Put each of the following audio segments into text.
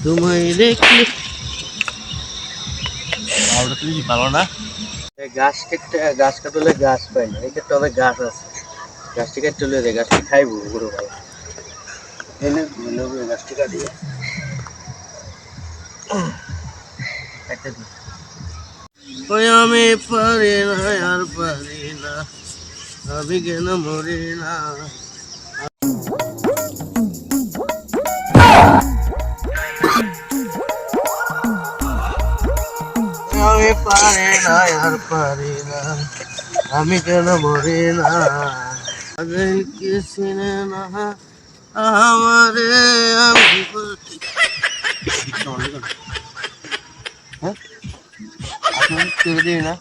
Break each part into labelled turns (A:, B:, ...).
A: তোমায় দেখলে ভালো তুমি ভালো না। গাছ কাটলে গাছ পাই না, এই ক্ষেত্রে অনেক গাছ আছে, গাছটি কেটে চলে যায়, গাছটি খাইবো গরু ভালো এনে গাছটি কাটিয়ে কাটতে দিই। ওই আমি পারি না আর পারি না, আমি কেন মরি না। আমি পারি না আর পারি না, আমি কেন মরি না। আগে কি চিনে না আমারে, আমি হ্যাঁ আপনি ছেড়ে দিই না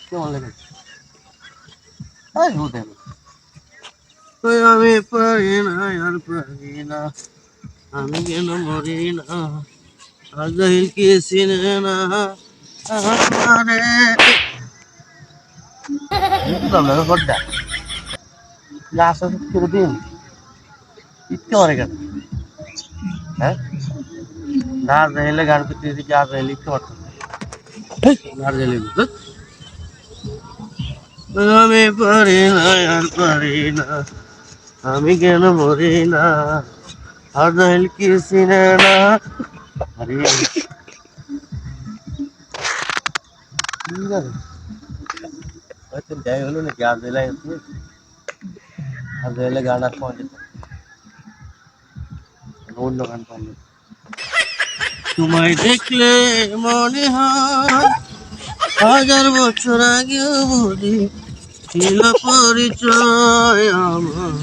A: কেমন লাগে। আমি পারি না আর পারি না, আমি কেন মরি না। আগে কি চিনে না আমারে। গাছ ছেড়ে দিন ইচ্ছে করে কেন? হ্যাঁ গাছ রেলে গান করতে দিদি, গাছ রেলে ইচ্ছে করতে গাছ রেলে আমি পারি না আর পারি না, আমি কেন মরি না। আর কি চিনে না আরে ঠিক আছে হয়তো যাই হলো না, গাছ রেলে আর রেলে গান আর পাওয়া যেত অন্য গান পাওয়া। তোমায় দেখলে মনে হয় হাজার বছর আগেও বুঝি ছিল পরিচয় আমার,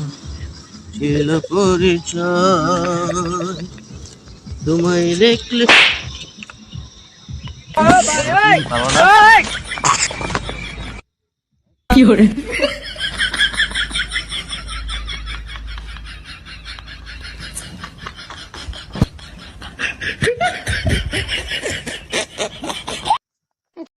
A: ছিল পরিচয়। তোমায় দেখলে ভালো না।